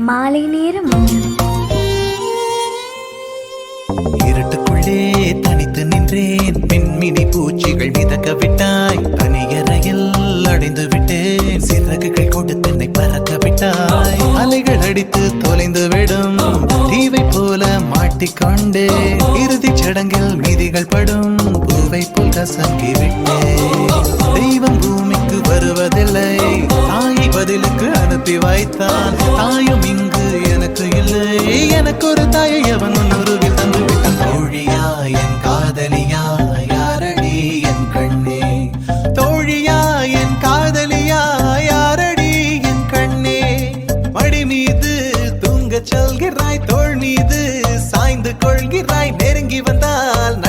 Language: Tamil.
மாலை நேரம் இருட்டுக்குள்ளே தனித்து நின்றேன். பெண்மினி பூச்சிகள் மிதக்க விட்டாய். தனியறையில் அடைந்து விட்டேன். சிறகுகள் கொண்டு தென்னை பறக்க விட்டாய். அலைகள் அடித்து தொலைந்து விடும் தீவை போல மாட்டிக்கொண்டே இறுதி சடங்கில் மீதிகள் படும் பூவை போல் கசங்கி விட்டேன். தெய்வம் பூமிக்கு வருவதில்லை. தாயை பதிலுக்கு அனுப்பி வைத்தான். தாயும் இங்கு எனக்கு இல்லை. எனக்கு ஒரு தாயை அவன் உருவில் தந்து விட்டான். தோழியா என் காதலியா யாரடி என் கண்ணே. தோழியா என் காதலியா யாரடி என் கண்ணே. மடி மீது தூங்க சொல்கிறாய். தோள் மீது சாய்ந்து கொள்கிறாய். நெருங்கி வந்தால்